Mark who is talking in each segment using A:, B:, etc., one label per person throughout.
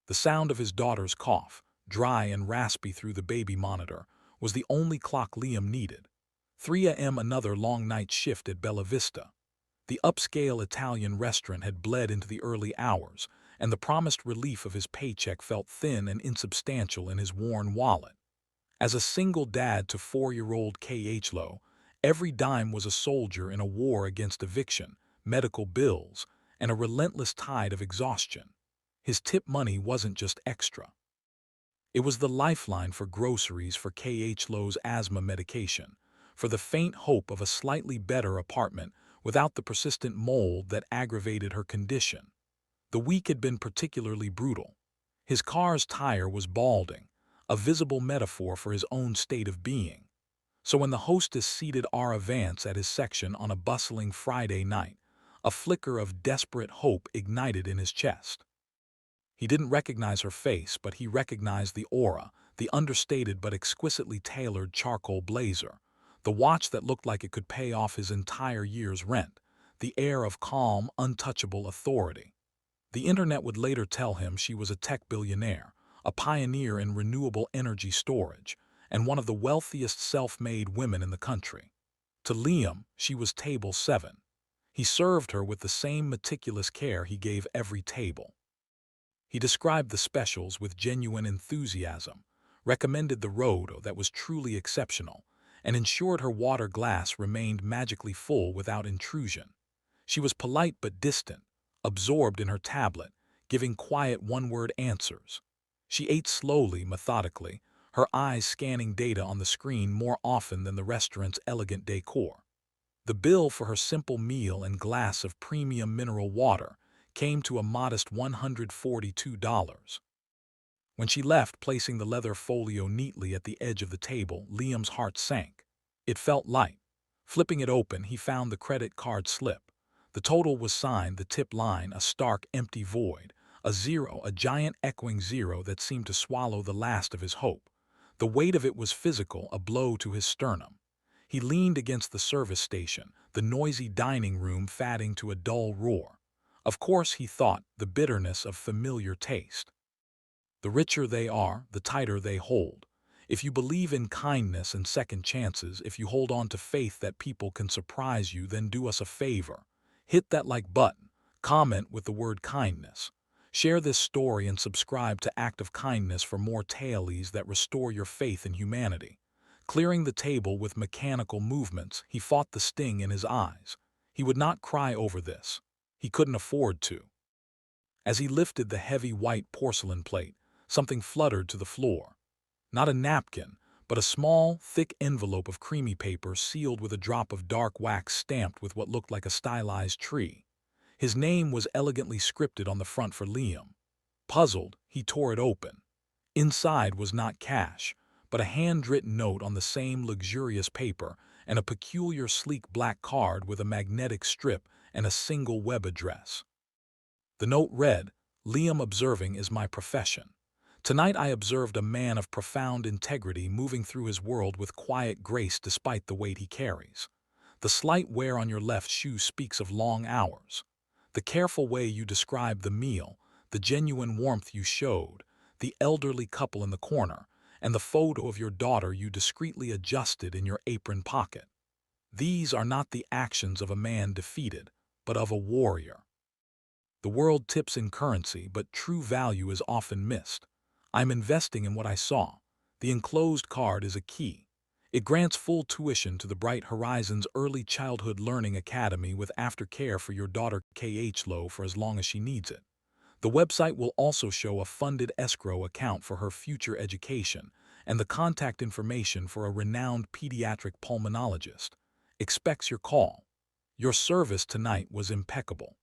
A: The sound of his daughter's cough, dry and raspy through the baby monitor, was the only clock Liam needed. 3 a.m. another long night shift at Bella Vista. The upscale Italian restaurant had bled into the early hours, and the promised relief of his paycheck felt thin and insubstantial in his worn wallet. As a single dad to 4-year-old K.H. Lowe, every dime was a soldier in a war against eviction, medical bills, and a relentless tide of exhaustion. His tip money wasn't just extra. It was the lifeline for groceries, for K.H. Lowe's asthma medication, for the faint hope of a slightly better apartment without the persistent mold that aggravated her condition. The week had been particularly brutal. His car's tire was balding, a visible metaphor for his own state of being. So when the hostess seated Ara Vance at his section on a bustling Friday night, a flicker of desperate hope ignited in his chest. He didn't recognize her face, but he recognized the aura, the understated but exquisitely tailored charcoal blazer, the watch that looked like it could pay off his entire year's rent, the air of calm, untouchable authority. The internet would later tell him she was a tech billionaire, a pioneer in renewable energy storage, and one of the wealthiest self-made women in the country. To Liam, she was table 7. He served her with the same meticulous care he gave every table. He described the specials with genuine enthusiasm, recommended the Rodo that was truly exceptional, and ensured her water glass remained magically full without intrusion. She was polite but distant, absorbed in her tablet, giving quiet one-word answers. She ate slowly, methodically, her eyes scanning data on the screen more often than the restaurant's elegant decor. The bill for her simple meal and glass of premium mineral water came to a modest $142. When she left, placing the leather folio neatly at the edge of the table, Liam's heart sank. It felt light. Flipping it open, he found the credit card slip. The total was signed, the tip line a stark, empty void, a zero, a giant echoing zero that seemed to swallow the last of his hope. The weight of it was physical, a blow to his sternum. He leaned against the service station, the noisy dining room fatting to a dull roar. Of course, he thought, the bitterness of familiar taste. The richer they are, the tighter they hold. If you believe in kindness and second chances, if you hold on to faith that people can surprise you, then do us a favor. Hit that like button, comment with the word kindness. Share this story and subscribe to Act of Kindness for more tales that restore your faith in humanity. Clearing the table with mechanical movements, he fought the sting in his eyes. He would not cry over this. He couldn't afford to. As he lifted the heavy white porcelain plate, something fluttered to the floor. Not a napkin, but a small, thick envelope of creamy paper sealed with a drop of dark wax stamped with what looked like a stylized tree. His name was elegantly scripted on the front for Liam. Puzzled, he tore it open. Inside was not cash, but a handwritten note on the same luxurious paper and a peculiar sleek black card with a magnetic strip and a single web address. The note read, "Liam, observing is my profession. Tonight I observed a man of profound integrity moving through his world with quiet grace despite the weight he carries. The slight wear on your left shoe speaks of long hours. The careful way you described the meal, the genuine warmth you showed, the elderly couple in the corner, and the photo of your daughter you discreetly adjusted in your apron pocket. These are not the actions of a man defeated, but of a warrior. The world tips in currency, but true value is often missed. I'm investing in what I saw. The enclosed card is a key. It grants full tuition to the Bright Horizons Early Childhood Learning Academy with aftercare for your daughter K.H. Lowe for as long as she needs it. The website will also show a funded escrow account for her future education and the contact information for a renowned pediatric pulmonologist. Expects your call. Your service tonight was impeccable.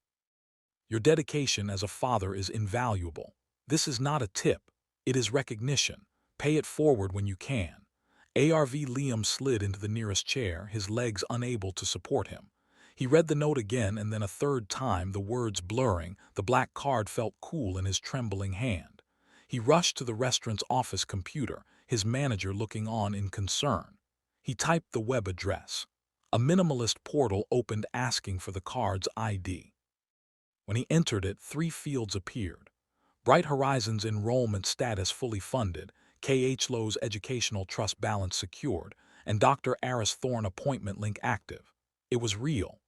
A: Your dedication as a father is invaluable. This is not a tip. It is recognition. Pay it forward when you can." ARV Liam slid into the nearest chair, his legs unable to support him. He read the note again and then a third time, the words blurring. The black card felt cool in his trembling hand. He rushed to the restaurant's office computer, his manager looking on in concern. He typed the web address. A minimalist portal opened asking for the card's ID. When he entered it, 3 fields appeared. Bright Horizons enrollment status fully funded, K.H. Lowe's educational trust balance secured, and Dr. Aris Thorne appointment link active. It was real.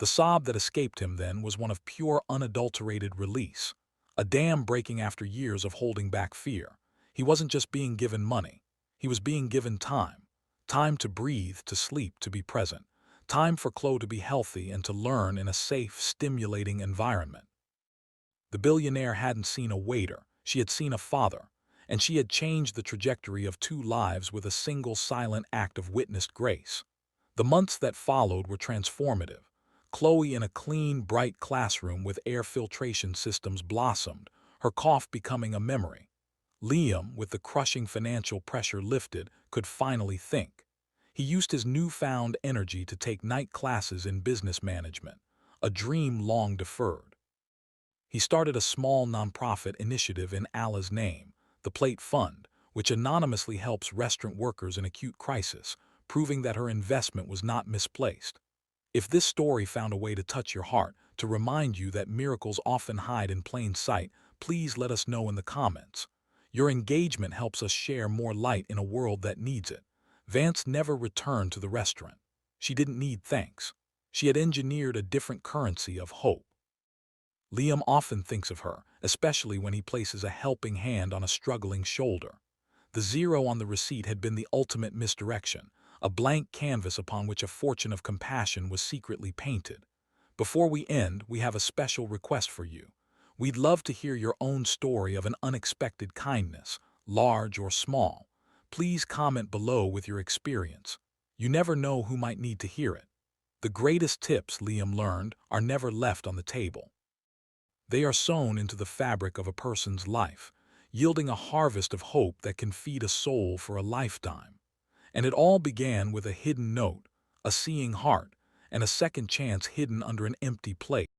A: The sob that escaped him then was one of pure unadulterated release, a dam breaking after years of holding back fear. He wasn't just being given money. He was being given time. Time to breathe, to sleep, to be present. Time for Chloe to be healthy and to learn in a safe, stimulating environment. The billionaire hadn't seen a waiter, she had seen a father, and she had changed the trajectory of two lives with a single silent act of witnessed grace. The months that followed were transformative. Chloe in a clean, bright classroom with air filtration systems blossomed, her cough becoming a memory. Liam, with the crushing financial pressure lifted, could finally think. He used his newfound energy to take night classes in business management, a dream long deferred. He started a small nonprofit initiative in Allah's name, the Plate Fund, which anonymously helps restaurant workers in acute crisis, proving that her investment was not misplaced. If this story found a way to touch your heart, to remind you that miracles often hide in plain sight, please let us know in the comments. Your engagement helps us share more light in a world that needs it. Vance never returned to the restaurant. She didn't need thanks. She had engineered a different currency of hope. Liam often thinks of her, especially when he places a helping hand on a struggling shoulder. The zero on the receipt had been the ultimate misdirection, a blank canvas upon which a fortune of compassion was secretly painted. Before we end, we have a special request for you. We'd love to hear your own story of an unexpected kindness, large or small. Please comment below with your experience. You never know who might need to hear it. The greatest tips, Liam learned, are never left on the table. They are sewn into the fabric of a person's life, yielding a harvest of hope that can feed a soul for a lifetime. And it all began with a hidden note, a seeing heart, and a second chance hidden under an empty plate.